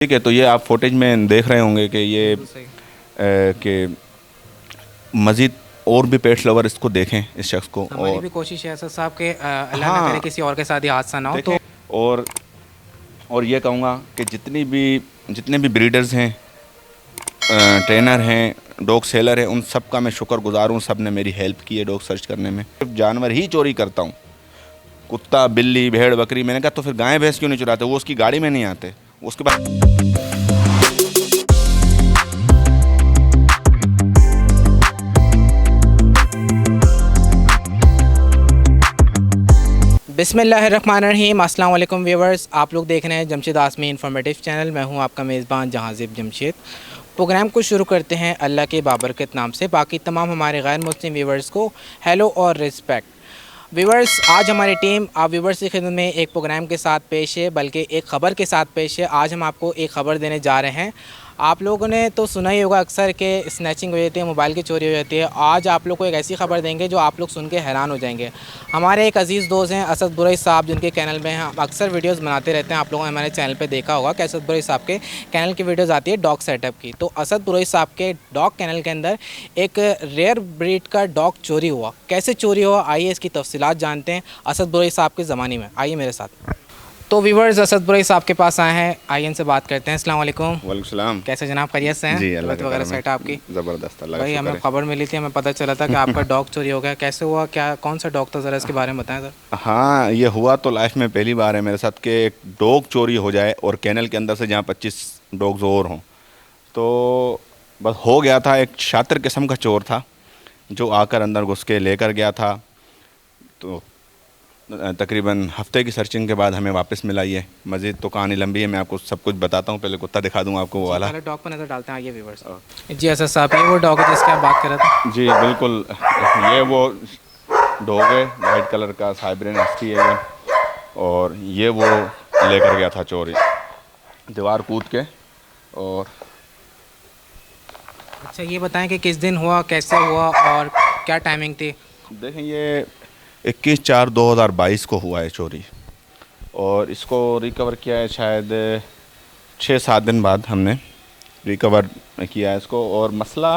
ठीक है। तो ये आप फुटेज में देख रहे होंगे कि ये कि मज़ीद और भी पेट्स लवर इसको देखें, इस शख्स को। हमारी और भी कोशिश है असद साहब के अल्लाह ना करे हाँ, किसी और के साथ ही हादसा ना हो देखें। तो। और ये कहूँगा कि जितने भी ब्रीडर्स हैं, ट्रेनर हैं, डॉग सेलर हैं, उन सब का मैं शुक्रगुजार हूँ। सब ने मेरी हेल्प की है डॉग सर्च करने में। सिर्फ जानवर ही चोरी करता हूँ, कुत्ता, बिल्ली, भेड़, बकरी। मैंने कहा तो फिर गाय भैंस क्यों नहीं चुराते? वो उसकी गाड़ी में नहीं आते। उसके बाद बिस्मिल्लाहिर्रहमानिर्रहीम। अस्सलाम वालेकुम व्यूवर्स, आप लोग देख रहे हैं जमशेद आसमी इन्फॉर्मेटिव चैनल। मैं हूं आपका मेज़बान जहांज़िब जमशेद। प्रोग्राम को शुरू करते हैं अल्लाह के बाबरकत नाम से। बाकी तमाम हमारे गैर मुस्लिम व्यूवर्स को हेलो और रिस्पेक्ट। व्यूवर्स, आज हमारी टीम आप व्यूवर्स की खिदमत में एक प्रोग्राम के साथ पेश है, बल्कि एक ख़बर के साथ पेश है। आज हम आपको एक ख़बर देने जा रहे हैं। आप लोगों ने तो सुना ही होगा अक्सर के स्नैचिंग हो जाती है, मोबाइल की चोरी हो जाती है। आज आप लोग को एक ऐसी ख़बर देंगे जो आप लोग सुन के हैरान हो जाएंगे। हमारे एक अजीज़ दोस्त हैं असद बुरई साहब, जिनके चैनल में हम अक्सर वीडियोस बनाते रहते हैं। आप लोगों ने हमारे चैनल पे देखा होगा कि असद बुरई साहब के चैनल की वीडियोस आती है डॉग सेटअप की। तो असद बुरई साहब के डॉग चैनल के अंदर एक रेयर ब्रीड का डॉग चोरी हुआ। कैसे चोरी हुआ, आइए इसकी तफसीलात जानते हैं असद बुरई साहब के ज़माने में। आइए मेरे साथ। तो व्यूवर्स, असद बुरई साहब के पास आए हैं, आइए इनसे बात करते हैं। अस्सलाम वालेकुम। वालेकुम सलाम। कैसे जनाब, खैरियत से हैं? जी, अल्लाह तबीयत का वगैरह करम है। सेट है आपकी? ज़बरदस्त, अल्लाह का भाई, शुक्र हमें है। खबर मिली थी, हमें पता चला था कि आपका डॉग चोरी हो गया। कैसे हुआ, क्या कौन सा डॉग था, ज़रा इसके बारे में बताएं सर। हाँ, ये हुआ तो लाइफ में पहली बार है मेरे साथ कि एक डॉग चोरी हो जाए और कैनल के अंदर से जहाँ 25 डॉग्स और हों। तो बस हो गया था। एक शातिर किस्म का चोर था जो आकर अंदर घुस के लेकर गया था। तो तकरीबन हफ्ते की सर्चिंग के बाद हमें वापस मिला ये। मज़ीद तो कहानी लंबी है, मैं आपको सब कुछ बताता हूँ। पहले कुत्ता दिखा दूँगा आपको, वो वाला। पहले डॉग पर नज़र डालते हैं, आइए व्यूवर्स। जी असद साहब, ये वो डॉग है जिसकी आप बात कर रहे थे? जी बिल्कुल, ये वो डॉग है, वाइट कलर का साइबेरियन हस्की है ये। और ये वो लेकर गया था चोरी, दीवार कूद के। और अच्छा, ये बताएं कि किस दिन हुआ, कैसे हुआ और क्या टाइमिंग थी? देखें, ये 21/4/2022 को हुआ है चोरी। और इसको रिकवर किया है शायद 6-7 दिन बाद हमने रिकवर किया है इसको। और मसला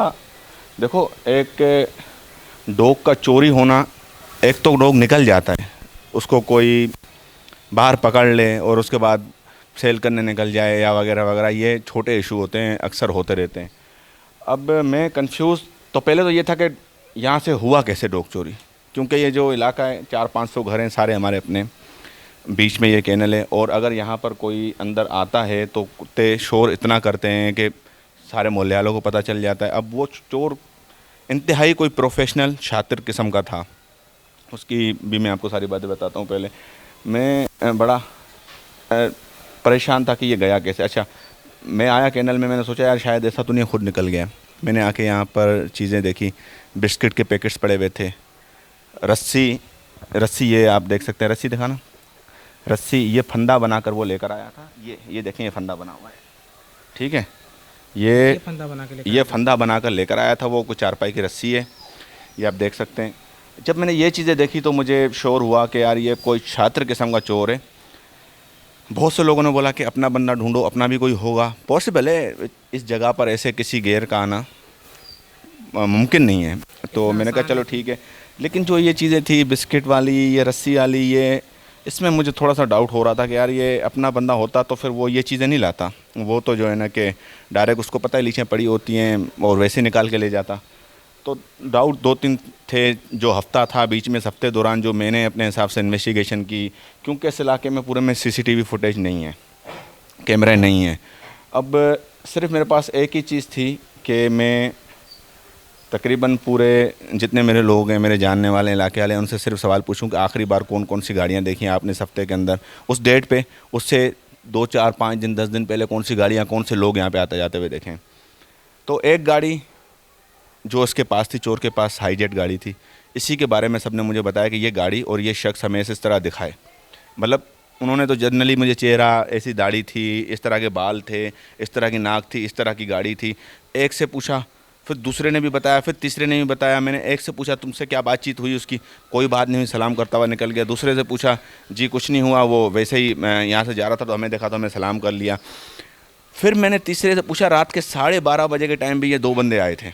देखो, एक डॉग का चोरी होना, एक तो डॉग निकल जाता है, उसको कोई बाहर पकड़ ले और उसके बाद सेल करने निकल जाए या वगैरह वगैरह, ये छोटे इशू होते हैं, अक्सर होते रहते हैं। अब मैं कंफ्यूज, तो पहले तो ये था कि यहाँ से हुआ कैसे डॉग चोरी, क्योंकि ये जो इलाका है 400-500 घर हैं सारे हमारे अपने, बीच में ये कैनल है। और अगर यहाँ पर कोई अंदर आता है तो कुत्ते शोर इतना करते हैं कि सारे मोहल्ले वालों को पता चल जाता है। अब वो चोर इंतहाई कोई प्रोफेशनल शातिर किस्म का था। उसकी भी मैं आपको सारी बातें बताता हूँ। पहले मैं बड़ा परेशान था कि ये गया कैसे। अच्छा, मैं आया कैनल में, मैंने सोचा यार शायद ऐसा तो नहीं खुद निकल गया। मैंने आके यहाँ पर चीज़ें देखी, बिस्किट के पैकेट्स पड़े हुए थे, रस्सी रस्सी ये आप देख सकते हैं, रस्सी दिखाना, रस्सी ये फंदा बनाकर वो लेकर आया था। ये देखें, ये फंदा बना हुआ है, ठीक है। ये फंदा बना के ये फंदा बनाकर लेकर आया था वो, कुछ चारपाई की रस्सी है, ये आप देख सकते हैं। जब मैंने ये चीज़ें देखी तो मुझे शोर हुआ कि यार ये कोई छात्र किस्म का चोर है। बहुत से लोगों ने बोला कि अपना बंदा ढूंढो, अपना भी कोई होगा। पॉसिबल है इस जगह पर ऐसे किसी गैर का आना मुमकिन नहीं है। तो मैंने कहा चलो ठीक है। लेकिन जो ये चीज़ें थी, बिस्किट वाली, ये रस्सी वाली, ये इसमें मुझे थोड़ा सा डाउट हो रहा था कि यार ये अपना बंदा होता तो फिर वो ये चीज़ें नहीं लाता। वो तो जो है ना कि डायरेक्ट उसको पता है लीचें पड़ी होती हैं और वैसे निकाल के ले जाता। तो डाउट 2-3 थे। जो हफ़्ता था बीच में, इस हफ्ते दौरान जो मैंने अपने हिसाब से इन्वेस्टिगेशन की, क्योंकि इस इलाके में पूरे में सीसीटीवी फुटेज नहीं है, कैमरे नहीं हैं। अब सिर्फ मेरे पास एक ही चीज़ थी कि मैं तकरीबन पूरे जितने मेरे लोग हैं, मेरे जानने वाले इलाके वाले, उनसे सिर्फ सवाल पूछूं कि आखिरी बार कौन कौन सी गाड़ियाँ देखी हैं आपने इस हफ्ते के अंदर, उस डेट पे, उससे 2-4-5 दिन 10 दिन पहले कौन सी गाड़ियाँ, कौन से लोग यहाँ पे आते जाते हुए देखें। तो एक गाड़ी जो उसके पास थी, चोर के पास, हाईजेट गाड़ी थी। इसी के बारे में सब ने मुझे बताया कि ये गाड़ी और ये शख्स हमें इस तरह दिखाए। मतलब उन्होंने तो जनरली मुझे चेहरा, ऐसी दाढ़ी थी, इस तरह के बाल थे, इस तरह की नाक थी, इस तरह की गाड़ी थी। एक से पूछा, फिर दूसरे ने भी बताया, फिर तीसरे ने भी बताया। मैंने एक से पूछा तुमसे क्या बातचीत हुई उसकी, कोई बात नहीं हुई, सलाम करता हुआ निकल गया। दूसरे से पूछा, जी कुछ नहीं हुआ, वो वैसे ही मैं यहाँ से जा रहा था तो हमें देखा तो हमें सलाम कर लिया। फिर मैंने तीसरे से पूछा, रात के 12:30 बजे के टाइम भी ये 2 बंदे आए थे,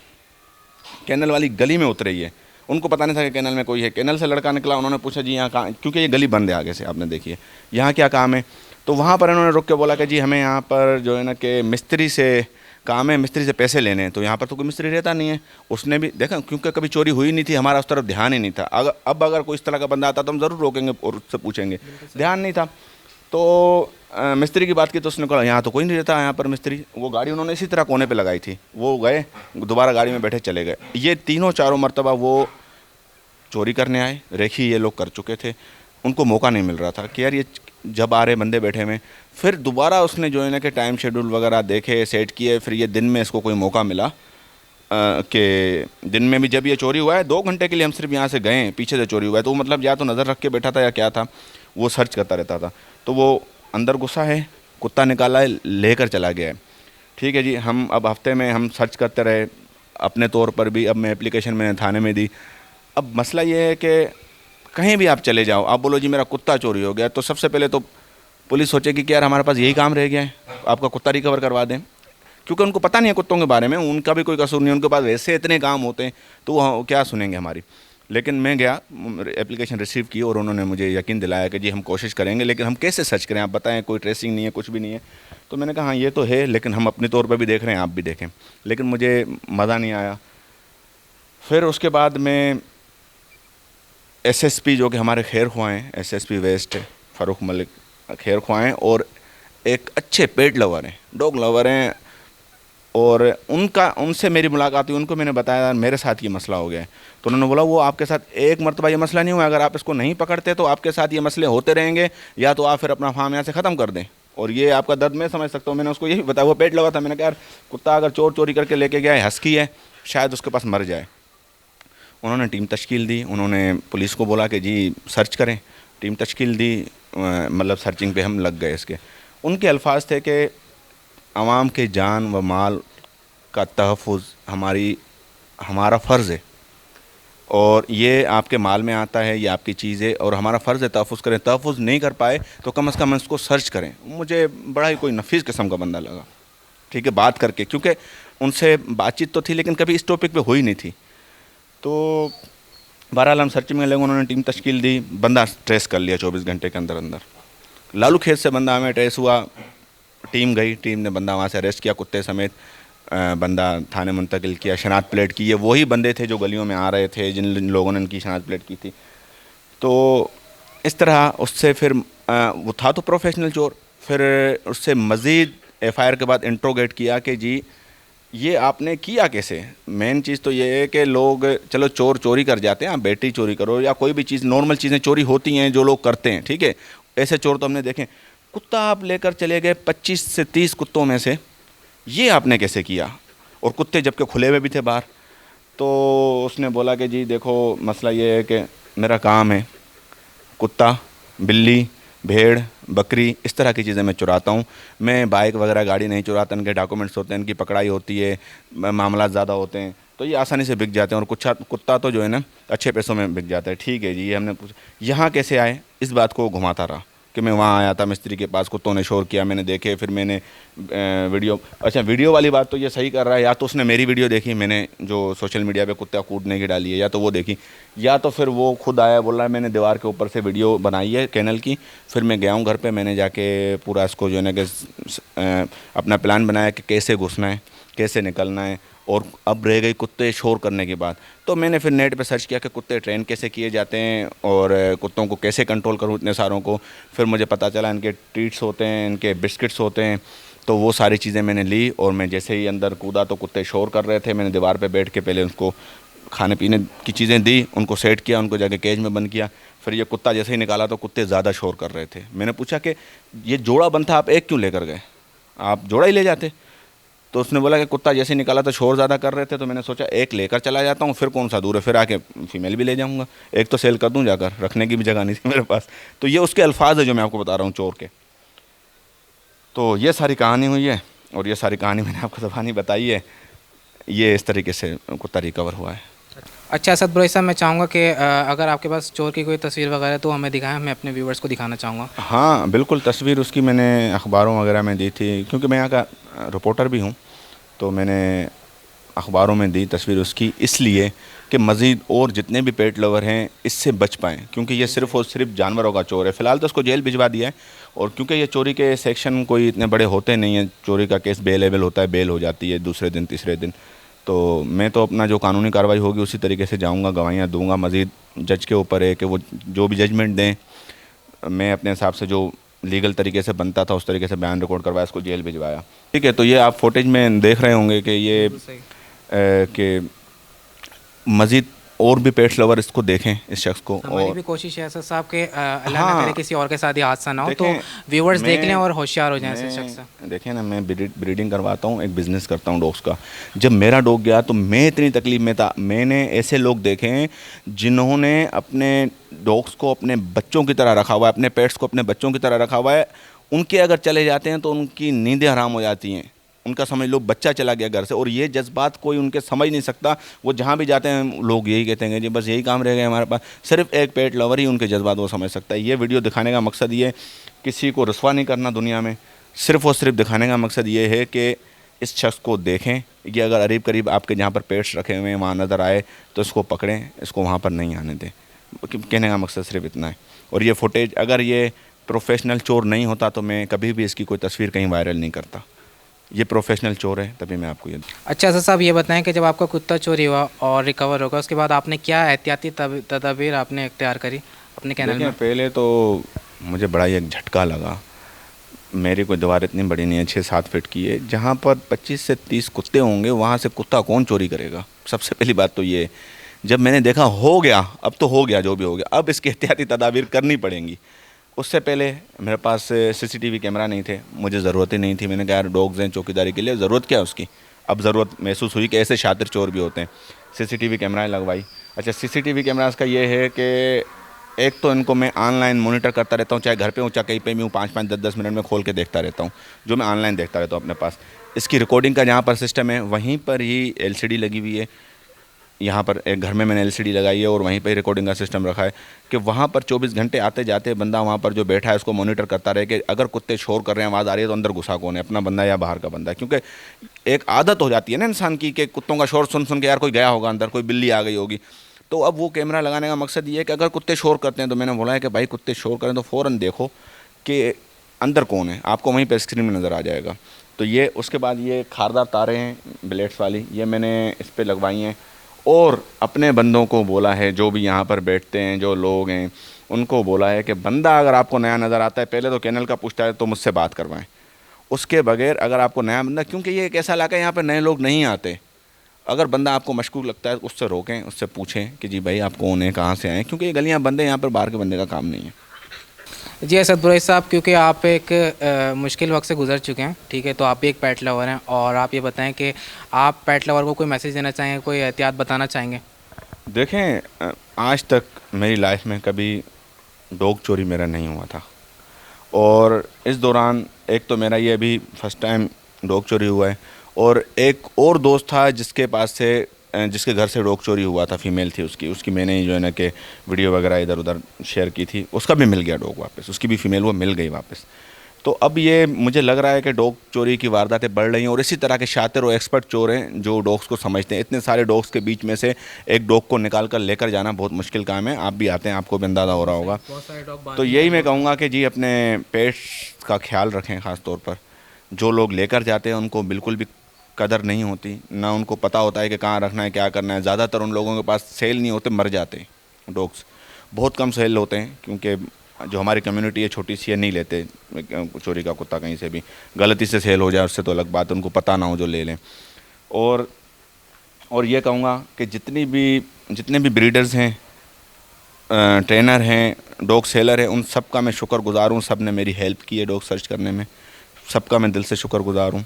कैनल वाली गली में उतरे ये, उनको पता नहीं था कि कैनल में कोई है। कैनल से लड़का निकला, उन्होंने पूछा जी यहाँ कहाँ, क्योंकि ये गली बंद है आगे से, आपने देखी है, यहाँ क्या काम है। तो वहाँ पर इन्होंने रुक के बोला कि जी हमें यहाँ पर जो है ना कि मिस्त्री से काम है, मिस्त्री से पैसे लेने हैं। तो यहाँ पर तो कोई मिस्त्री रहता नहीं है। उसने भी देखा, क्योंकि कभी चोरी हुई नहीं थी, हमारा उस तरफ ध्यान ही नहीं था। अगर कोई इस तरह का बंदा आता तो हम ज़रूर रोकेंगे और उससे पूछेंगे, ध्यान नहीं था। तो मिस्त्री की बात की तो उसने कहा यहाँ तो कोई नहीं रहता यहाँ पर मिस्त्री। वो गाड़ी उन्होंने इसी तरह कोने पे लगाई थी, वो गए दोबारा गाड़ी में बैठे चले गए। ये तीनों चारों मरतबा वो चोरी करने आए, रेखी ये लोग कर चुके थे, उनको मौका नहीं मिल रहा था कि यार ये जब आ रहे बंदे बैठे में। फिर दोबारा उसने जो है ना कि टाइम शेड्यूल वगैरह देखे, सेट किए। फिर ये दिन में इसको कोई मौका मिला कि दिन में भी जब ये चोरी हुआ है 2 घंटे के लिए हम सिर्फ यहाँ से गए, पीछे से चोरी हुआ है। तो मतलब या तो नज़र रख के बैठा था या क्या था, वो सर्च करता रहता था। तो वो अंदर घुसा है, कुत्ता निकाला है, लेकर चला गया है। ठीक है जी, हम अब हफ्ते में हम सर्च करते रहे अपने तौर पर भी। अब मैं एप्लीकेशन मैंने थाने में दी। अब मसला ये है कि कहीं भी आप चले जाओ, आप बोलो जी मेरा कुत्ता चोरी हो गया, तो सबसे पहले तो पुलिस सोचेगी कि यार हमारे पास यही काम रह गया है, आपका कुत्ता रिकवर करवा दें। क्योंकि उनको पता नहीं है कुत्तों के बारे में, उनका भी कोई कसूर नहीं, उनके पास वैसे इतने काम होते हैं, तो वो क्या सुनेंगे हमारी। लेकिन मैं गया, एप्लीकेशन रिसीव की और उन्होंने मुझे यकीन दिलाया कि जी हम कोशिश करेंगे, लेकिन हम कैसे सर्च करें, आप बताएं, कोई ट्रेसिंग नहीं है, कुछ भी नहीं है। तो मैंने कहा हाँ ये तो है, लेकिन हम अपने तौर पर भी देख रहे हैं, आप भी देखें। लेकिन मुझे मज़ा नहीं आया। फिर उसके बाद में एसएसपी जो कि हमारे खैर ख्वाह हैं, एसएसपी वेस्ट फ़ारूक मलिक खैर ख्वाह हैं, और एक अच्छे पेट लवर हैं, डॉग लवर हैं। और उनसे मेरी मुलाकात हुई, उनको मैंने बताया मेरे साथ ये मसला हो गया है। तो उन्होंने बोला वो आपके साथ एक मरतबा ये मसला नहीं हुआ, अगर आप इसको नहीं पकड़ते तो आपके साथ ये मसले होते रहेंगे, या तो आप फिर अपना फार्म यहाँ से ख़त्म कर दें। और ये आपका दर्द मैं समझ सकता हूँ। मैंने उसको यही बताया, वो पेट लगा था। मैंने कहा यार कुत्ता अगर चोरी करके लेके गया है, हस्की है, शायद उसके पास मर जाए। उन्होंने टीम तश्कील दी, उन्होंने पुलिस को बोला कि जी सर्च करें, टीम तश्कील दी, मतलब सर्चिंग पे हम लग गए इसके। उनके अल्फाज थे कि आवाम के जान व माल का तहफ़्फ़ुज़ हमारा फ़र्ज़ है, और ये आपके माल में आता है, ये आपकी चीज़ है, और हमारा फ़र्ज़ है तहफ़्फ़ुज़ करें। तहफ़्फ़ुज़ नहीं कर पाए तो कम से कम इसको सर्च करें। मुझे बड़ा ही कोई नफीस किस्म का बंदा लगा, ठीक है, बात करके, क्योंकि उनसे बातचीत तो थी लेकिन कभी इस टॉपिक पे हुई नहीं थी। तो बहरहाल हम सर्च में लगे, उन्होंने टीम तश्कील दी, बंदा ट्रेस कर लिया 24 घंटे के अंदर अंदर। लालू खेत से बंदा हमें ट्रेस हुआ, टीम गई, टीम ने बंदा वहाँ से अरेस्ट किया कुत्ते समेत, बंदा थाने मुंतकिल किया, शनाख्त प्लेट की। ये वही बंदे थे जो गलियों में आ रहे थे, जिन लोगों ने इनकी शनाख्त प्लेट की थी। तो इस तरह उससे फिर वो था तो प्रोफेशनल चोर, फिर उससे मज़ीद FIR के बाद इंट्रोगेट किया कि जी ये आपने किया कैसे। मेन चीज़ तो ये है कि लोग चलो चोरी कर जाते हैं, आप बैटरी चोरी करो या कोई भी चीज़, नॉर्मल चीज़ें चोरी होती हैं जो लोग करते हैं, ठीक है, ऐसे चोर तो हमने देखे। कुत्ता आप लेकर चले गए 25 से 30 कुत्तों में से, ये आपने कैसे किया, और कुत्ते जबकि खुले हुए भी थे बाहर। तो उसने बोला कि जी देखो मसला ये है कि मेरा काम है, कुत्ता, बिल्ली, भेड़, बकरी, इस तरह की चीज़ें मैं चुराता हूँ। मैं बाइक वगैरह गाड़ी नहीं चुराता, इनके डॉक्यूमेंट्स होते हैं, इनकी पकड़ाई होती है, मामला ज़्यादा होते हैं, तो ये आसानी से बिक जाते हैं। और कुत्ता तो जो है ना अच्छे पैसों में बिक जाता है। ठीक है जी, ये हमने पूछा यहाँ कैसे आए, इस बात को घुमाता रहा कि मैं वहाँ आया था मिस्त्री के पास, कुत्तों ने शोर किया, मैंने देखे, फिर मैंने वीडियो। अच्छा, वीडियो वाली बात तो ये सही कर रहा है, या तो उसने मेरी वीडियो देखी, मैंने जो सोशल मीडिया पे कुत्ता कूदने की डाली है, या तो वो देखी, या तो फिर वो खुद आया बोल रहा है मैंने दीवार के ऊपर से वीडियो बनाई है कैनल की। फिर मैं गया हूँ घर पे, मैंने जाके पूरा इसको जो है ना कि अपना प्लान बनाया कि कैसे घुसना है, कैसे निकलना है। और अब रह गई कुत्ते शोर करने की बात, तो मैंने फिर नेट पे सर्च किया कि कुत्ते ट्रेन कैसे किए जाते हैं और कुत्तों को कैसे कंट्रोल करूँ इतने सारों को। फिर मुझे पता चला इनके ट्रीट्स होते हैं, इनके बिस्किट्स होते हैं। तो वो सारी चीज़ें मैंने ली, और मैं जैसे ही अंदर कूदा तो कुत्ते शोर कर रहे थे। मैंने दीवार पे बैठ के पहले उनको खाने पीने की चीज़ें दी, उनको सेट किया, उनको जाके केज में बंद किया। फिर ये कुत्ता जैसे ही निकाला तो कुत्ते ज़्यादा शोर कर रहे थे। मैंने पूछा कि ये जोड़ा बंद था, आप एक क्यों लेकर गए, आप जोड़ा ही ले जाते। तो उसने बोला कि कुत्ता जैसे ही निकाला तो शोर ज़्यादा कर रहे थे, तो मैंने सोचा एक लेकर चला जाता हूँ, फिर कौन सा दूर है, फिर आके फीमेल भी ले जाऊँगा, एक तो सेल कर दूँ जाकर, रखने की भी जगह नहीं थी मेरे पास। तो ये उसके अल्फाज है जो मैं आपको बता रहा हूँ चोर के। तो ये सारी कहानी हुई है, और ये सारी कहानी मैंने आपको ज़बानी बताई है। ये इस तरीके से कुत्ता रिकवर हुआ है। अच्छा असद ब्रोई साहब, मैं चाहूँगा कि अगर आपके पास चोर की कोई तस्वीर वगैरह है तो हमें दिखाएं, मैं अपने व्यूवर्स को दिखाना चाहूँगा। हाँ बिल्कुल, तस्वीर उसकी मैंने अखबारों वगैरह में दी थी, क्योंकि मैं यहाँ का रिपोर्टर भी हूँ। तो मैंने अखबारों में दी तस्वीर उसकी, इसलिए कि मज़ीद और जितने भी पेट लवर हैं इससे बच पाएँ, क्योंकि ये सिर्फ़ और सिर्फ जानवरों का चोर है। फ़िलहाल तो उसको जेल भिजवा दिया है, और क्योंकि ये चोरी के सेक्शन कोई इतने बड़े होते नहीं हैं, चोरी का केस बेलेबल होता है, बेल हो जाती है दूसरे दिन तीसरे दिन। तो मैं तो अपना जो कानूनी कार्रवाई होगी उसी तरीके से जाऊँगा, गवाहियाँ दूँगा। मज़ीद जज के ऊपर है कि वो जो भी जजमेंट दें, मैं अपने हिसाब से जो लीगल तरीके से बनता था उस तरीके से बयान रिकॉर्ड करवाया, इसको जेल भिजवाया। ठीक है, तो ये आप फुटेज में देख रहे होंगे कि ये बिल्कुल सही। कि मज़ीद और भी पेट्स लवर इसको देखें, इस शख्स को। हमारी और भी कोशिश है असद साहब के अल्लाह ना करे हाँ, किसी और के साथ ही हादसा ना हो, तो देखें व्यूवर्स देख लें मैं और होशियार हो जाएं इस शख्स से। मैं देखें ना, मैं ब्रीडिंग करवाता हूँ, एक बिज़नेस करता हूँ डॉग्स का। जब मेरा डॉग गया तो मैं इतनी तकलीफ़ में था। मैंने ऐसे लोग देखे हैं जिन्होंने अपने डॉग्स को अपने बच्चों की तरह रखा हुआ है, अपने पेट्स को अपने बच्चों की तरह रखा हुआ है। उनके अगर चले जाते हैं तो उनकी नींदें हराम हो जाती हैं। उनका समझ लो बच्चा चला गया घर से, और ये जज्बात कोई उनके समझ नहीं सकता। वो जहाँ भी जाते हैं लोग यही कहते हैं कि जी बस यही काम रह गया हमारे पास। सिर्फ एक पेट लवर ही उनके जज्बात वो समझ सकता है। ये वीडियो दिखाने का मकसद ये, किसी को रसवा नहीं करना दुनिया में, सिर्फ़ और सिर्फ दिखाने का मकसद ये है कि इस शख्स को देखें कि अगर करीब करीब आपके जहाँ पर पेट्स रखे हुए हैं वहाँ नज़र आए तो इसको पकड़ें, इसको वहाँ पर नहीं आने दें। कहने का मकसद सिर्फ इतना है। और ये फुटेज अगर ये प्रोफेशनल चोर नहीं होता तो मैं कभी भी इसकी कोई तस्वीर कहीं वायरल नहीं करता। ये प्रोफेशनल चोर है, तभी मैं आपको ये। अच्छा असद साहब, ये बताएं कि जब आपका कुत्ता चोरी हुआ और रिकवर होगा उसके बाद आपने क्या एहतियाती तदबीर आपने इख्तियार करी अपने कैनल देखिए, में? पहले तो मुझे बड़ा ही एक झटका लगा। मेरी कोई दीवार इतनी बड़ी नहीं है, 6-7 फीट की है। जहाँ पर 25 से 30 कुत्ते होंगे वहाँ से कुत्ता कौन चोरी करेगा? सबसे पहली बात तो ये। जब मैंने देखा हो गया, अब तो हो गया जो भी हो गया, अब इसकी एहतियाती तदाबीर करनी पड़ेंगी। उससे पहले मेरे पास सीसीटीवी कैमरा नहीं थे, मुझे ज़रूरत ही नहीं थी। मैंने कहा यार डॉग्स हैं चौकीदारी के लिए, ज़रूरत क्या है उसकी? अब ज़रूरत महसूस हुई कि ऐसे शातिर चोर भी होते हैं। सीसीटीवी कैमराएँ लगवाई। अच्छा, सीसीटीवी कैमरास का ये है कि एक तो इनको मैं ऑनलाइन मॉनिटर करता रहता हूँ, चाहे घर पे हूँ चाहे कहीं पे भी हूँ, 5-5 10-10 मिनट में खोल के देखता रहता हूँ, जो मैं ऑनलाइन देखता रहता हूँ अपने पास। इसकी रिकॉर्डिंग का जहाँ पर सिस्टम है वहीं पर ही एलसीडी लगी हुई है। यहाँ पर एक घर में मैंने एलसीडी लगाई है और वहीं पर ही रिकॉर्डिंग का सिस्टम रखा है कि वहाँ पर 24 घंटे आते जाते बंदा वहाँ पर जो बैठा है उसको मॉनिटर करता रहे कि अगर कुत्ते शोर कर रहे हैं, आवाज़ आ रही है तो अंदर घुसा कौन है, अपना बंदा या बाहर का बंदा है। क्योंकि एक आदत हो जाती है ना इंसान की कि कुत्तों का शोर सुन सुन के यार कोई गया होगा अंदर, कोई बिल्ली आ गई होगी। तो अब वो कैमरा लगाने का मकसद ये है कि अगर कुत्ते शोर करते हैं तो मैंने बोला है कि भाई कुत्ते शोर करें तो फ़ौरन देखो कि अंदर कौन है, आपको वहीं पर स्क्रीन में नज़र आ जाएगा। तो ये उसके बाद ये खारदार तारें हैं ब्लेड्स वाली, ये मैंने इस पर लगवाई हैं। और अपने बंदों को बोला है, जो भी यहाँ पर बैठते हैं जो लोग हैं उनको बोला है कि बंदा अगर आपको नया नज़र आता है पहले तो कैनल का पूछता है तो मुझसे बात करवाएं। उसके बगैर अगर आपको नया बंदा, क्योंकि ये एक ऐसा इलाका है यहाँ पर नए लोग नहीं आते, अगर बंदा आपको मशकूक लगता है उससे रोकें, उससे पूछें कि जी भाई आप कौन हैं, कहाँ से आए, क्योंकि ये गलियाँ बंद हैं, यहाँ पर बाहर के बंदे का काम नहीं है। जी असद ब्रोई साहब, क्योंकि आप एक मुश्किल वक्त से गुजर चुके हैं, ठीक है, तो आप भी एक पेट लवर हैं, और आप ये बताएं कि आप पेट लवर को कोई मैसेज देना चाहेंगे, कोई एहतियात बताना चाहेंगे? देखें, आज तक मेरी लाइफ में कभी डॉग चोरी मेरा नहीं हुआ था, और इस दौरान एक तो मेरा ये अभी फर्स्ट टाइम डॉग चोरी हुआ है, और एक और दोस्त था जिसके पास से जिसके घर से डॉग चोरी हुआ था, फीमेल थी उसकी मैंने ही जो है ना कि वीडियो वगैरह इधर उधर शेयर की थी, उसका भी मिल गया डॉग वापस, उसकी भी फीमेल वो मिल गई वापस। तो अब ये मुझे लग रहा है कि डॉग चोरी की वारदातें बढ़ रही हैं, और इसी तरह के शातिर और एक्सपर्ट चोर हैं जो डॉग्स को समझते हैं। इतने सारे डॉग्स के बीच में से एक डॉग को निकाल कर लेकर जाना बहुत मुश्किल काम है। आप भी आते हैं, आपको भी अंदाज़ा हो रहा होगा। तो यही मैं कहूँगा कि जी अपने पेट्स का ख्याल रखें। ख़ास तौर पर जो लोग लेकर जाते हैं उनको बिल्कुल भी कदर नहीं होती, ना उनको पता होता है कि कहाँ रखना है, क्या करना है। ज़्यादातर उन लोगों के पास सेल नहीं होते, मर जाते हैं डॉग्स। बहुत कम सेल होते हैं, क्योंकि जो हमारी कम्युनिटी है छोटी सी है, नहीं लेते चोरी का कुत्ता कहीं से भी। गलती से सेल हो जाए उससे तो अलग बात है, उनको पता ना हो जो ले लें। और ये कहूँगा कि जितने भी ब्रीडर्स हैं, ट्रेनर हैं, डॉग सेलर हैं, उन सब का मैं शुक्रगुज़ार हूँ। सब ने मेरी हेल्प की है डॉग सर्च करने में, सबका मैं दिल से शुक्रगुज़ार हूँ।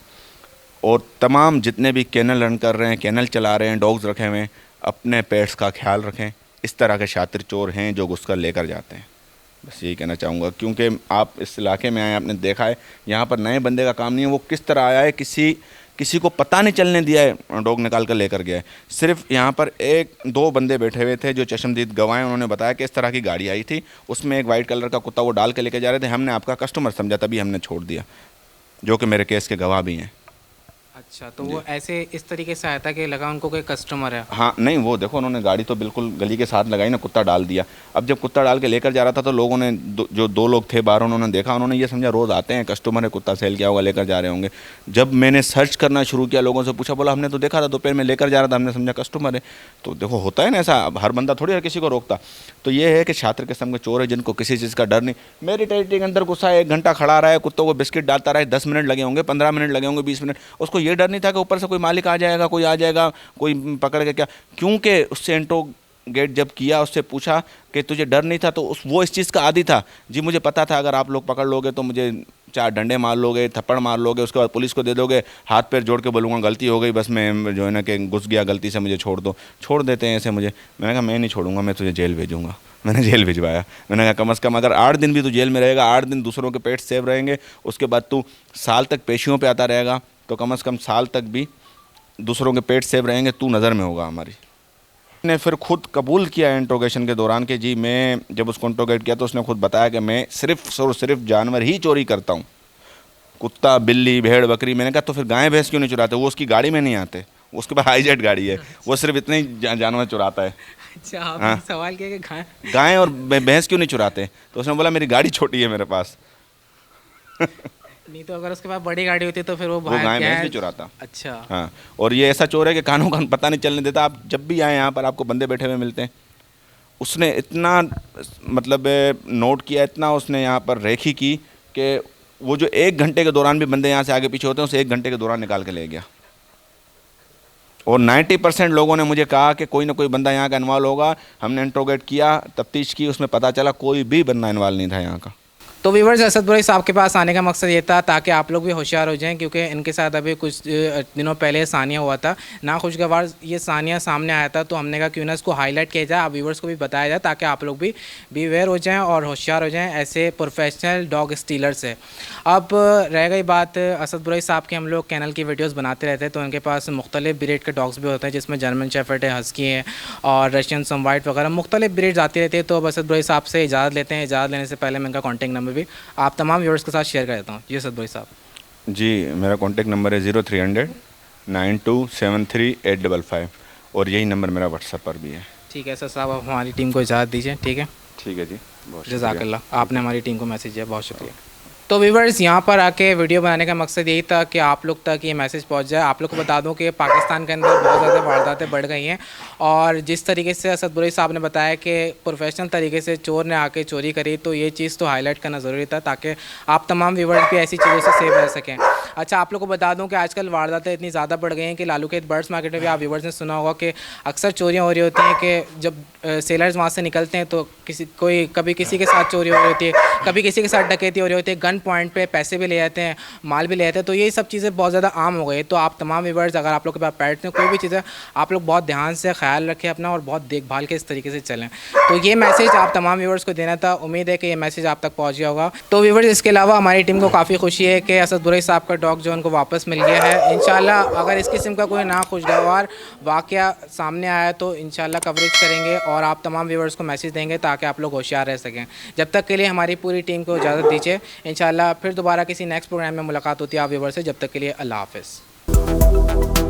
और तमाम जितने भी कैनल रन कर रहे हैं, कैनल चला रहे हैं, डॉग्स रखे हुए हैं, अपने पेट्स का ख्याल रखें। इस तरह के शातिर चोर हैं जो घुसकर लेकर जाते हैं। बस यही कहना चाहूँगा, क्योंकि आप इस इलाके में आए, आपने देखा है यहाँ पर नए बंदे का काम नहीं है। वो किस तरह आया है, किसी को पता नहीं चलने दिया है, डॉग निकाल कर लेकर गया है। सिर्फ यहाँ पर एक दो बंदे बैठे हुए थे जो चश्मदीद गवाह हैं, उन्होंने बताया कि इस तरह की गाड़ी आई थी, उसमें एक वाइट कलर का कुत्ता वो डाल के लेके जा रहे थे, हमने आपका कस्टमर समझा तभी हमने छोड़ दिया, जो कि मेरे केस के गवाह भी हैं। अच्छा, तो वो ऐसे इस तरीके से आया था कि लगा उनको कोई कस्टमर है। हाँ नहीं, वो देखो उन्होंने गाड़ी तो बिल्कुल गली के साथ लगाई ना, कुत्ता डाल दिया। अब जब कुत्ता डाल के लेकर जा रहा था तो लोगों ने जो दो लोग थे बाहर, उन्होंने देखा, उन्होंने ये समझा रोज़ आते हैं कस्टमर है, कुत्ता सेल किया होगा लेकर जा रहे होंगे। जब मैंने सर्च करना शुरू किया, लोगों से पूछा, बोला हमने तो देखा था दोपहर में लेकर जा रहा था, हमने समझा कस्टमर है। तो देखो होता है ना ऐसा, अब हर बंदा थोड़ी हर किसी को रोकता। तो ये है कि छात्र किस्म के चोर है जिनको किसी चीज़ का डर नहीं। मेरी टेरिटरी के अंदर गुस्सा 1 घंटा खड़ा रहा है, कुत्तों को बिस्किट डालता रहा है, 10 मिनट लगे होंगे, 15 मिनट लगे होंगे, 20 मिनट, उसको ये डर नहीं था कि ऊपर से कोई मालिक आ जाएगा, कोई आ जाएगा, कोई पकड़ के क्या। क्योंकि उससे इंट्रोगेट जब किया, उससे पूछा कि तुझे डर नहीं था, तो वो इस चीज़ का आदी था। जी मुझे पता था अगर आप लोग पकड़ लोगे तो मुझे 4 डंडे मार लोगे, थप्पड़ मार लोगे, उसके बाद पुलिस को दे दोगे, हाथ पैर जोड़ के बोलूँगा गलती हो गई, बस मैं जो है ना कि घुस गया गलती से, मुझे छोड़ दो। छोड़ देते हैं ऐसे मुझे। मैंने कहा मैं नहीं छोड़ूंगा, मैं तुझे जेल भेजूँगा। मैंने जेल भिजवाया। मैंने कहा कम से कम अगर 8 दिन भी तू जेल में रहेगा, 8 दिन दूसरों के पेट सेव रहेंगे, उसके बाद तू साल तक पेशियों पे आता रहेगा, तो कम से कम साल तक भी दूसरों के पेट सेव रहेंगे, तू नज़र में होगा हमारी। ने फिर खुद कबूल किया इंट्रोगेशन के दौरान कि जी मैं जब उसको इंट्रोगेट किया तो उसने खुद बताया कि मैं सिर्फ और सिर्फ जानवर ही चोरी करता हूँ, कुत्ता, बिल्ली, भेड़, बकरी। मैंने कहा तो फिर गाय भैंस क्यों नहीं चुराते? वो उसकी गाड़ी में नहीं आते, उसके पास हाईजेट गाड़ी है, वो सिर्फ इतने ही जानवर चुराता है। अच्छा, आपने हाँ। सवाल किया कि गाय और भैंस क्यों नहीं चुराते? तो उसने बोला मेरी गाड़ी छोटी है मेरे पास। नहीं तो अगर उसके पास बड़ी गाड़ी होती तो फिर वो वो गाय भैंस नहीं चुराता। अच्छा। हाँ, और ये ऐसा चोर है कि कानों कान पता नहीं चलने देता। आप जब भी आए यहाँ पर आपको बंदे बैठे हुए मिलते हैं। उसने इतना मतलब नोट किया, इतना उसने यहाँ पर रेखी की कि वो जो 1 घंटे के दौरान भी बंदे यहाँ से आगे पीछे होते हैं, उसे 1 घंटे के दौरान निकाल के ले गया। और 90% लोगों ने मुझे कहा कि कोई ना कोई बंदा यहाँ का इन्वॉल्व होगा। हमने इंट्रोगेट किया, तफ्तीश की, उसमें पता चला कोई भी बंदा इन्वॉल्व नहीं था यहाँ का। तो व्यूअर्स, असद बुरई साहब के पास आने का मकसद ये था ताकि आप लोग भी होशियार हो जाएं, क्योंकि इनके साथ अभी कुछ दिनों पहले सानिया हुआ था, नाखुशगवार ये सानिया सामने आया था। तो हमने कहा क्यों ना इसको हाईलाइट किया जाए, आप व्यूअर्स को भी बताया जाए ताकि आप लोग भी अवेयर हो जाएं और होशियार हो जाएं ऐसे प्रोफेशनल डॉग स्टीलर से। अब रह गई बात असद बुरई साहब के, हम लोग चैनल की वीडियोज़ बनाते रहते हैं, तो उनके पास मुख्तलिफ ब्रीड के डॉग्स भी होते हैं, जिसमें जर्मन शेफर्ड है, हस्की है और रशियन सम वाइट वगैरह मुख्तलिफ ब्रीड्स आती रहती है। तो अब असद बुरई साहब से इजाज़त लेते हैं। इजाज़त लेने से पहले मैं इनका कॉन्टैक्ट नंबर भी आप तमाम व्यूअर्स के साथ शेयर कर देता हूँ। जी असद बुरई साहब। जी मेरा कॉन्टैक्ट नंबर है 0300 9273 855 और यही नंबर मेरा व्हाट्सएप पर भी है। ठीक है सर साहब, आप हमारी टीम को इजाज़त दीजिए। ठीक है, ठीक है जी, बहुत जज़ाकल्लाह, आपने हमारी टीम को मैसेज दिया, बहुत शुक्रिया। तो व्यूवर्स, यहाँ पर आके वीडियो बनाने का मकसद यही था कि आप लोग तक ये मैसेज पहुँच जाए। आप लोग को बता दूँ कि पाकिस्तान के अंदर बहुत ज़्यादा वारदातें बढ़ गई हैं, और जिस तरीके से असद बुरई साहब ने बताया कि प्रोफेशनल तरीके से चोर ने आके चोरी करी, तो ये चीज़ तो हाईलाइट करना ज़रूरी था ताकि आप तमाम व्यूवर्स भी ऐसी चीज़ों से सेव रह सकें। अच्छा, आप लोग को बता दूँ कि आजकल वारदातें इतनी ज़्यादा बढ़ गई हैं कि लालू के बर्ड्स मार्केट में भी आप व्यूवर्स ने सुना होगा कि अक्सर चोरियाँ हो रही होती हैं कि जब सेलर्स वहाँ से निकलते हैं तो कभी किसी के साथ चोरी हो रही होती है, कभी किसी के साथ डकैती हो रही होती है, गन पॉइंट पे पैसे भी ले जाते हैं, माल भी ले जाते हैं। तो ये सब चीज़ें बहुत ज़्यादा आम हो गई। तो आप तमाम व्यूवर्स, अगर आप लोग के पास पेट्स हैं, कोई भी चीज़ है, आप लोग बहुत ध्यान से ख्याल रखें अपना और बहुत देखभाल के इस तरीके से चलें। तो ये मैसेज आप तमाम व्यूवर्स को देना था। उम्मीद है कि ये मैसेज आप तक पहुँच गया होगा। तो व्यूवर्स, इसके अलावा हमारी टीम को काफ़ी खुशी है कि असद बुरई साहब का डॉग जो उनको वापस मिल गया है। इंशाल्लाह अगर इस किस्म का कोई नाखुशगवार वाक़या सामने आया तो इंशाल्लाह कवरेज करेंगे और आप तमाम व्यूवर्स को मैसेज देंगे ताकि आप लोग होशियार रह सकें। जब तक के लिए हमारी पूरी टीम को इजाज़त दीजिए। इंशाल्लाह फिर दोबारा किसी नेक्स्ट प्रोग्राम में मुलाकात होती है आप व्यूवर्स से। जब तक के लिए अल्लाह हाफ़िज़।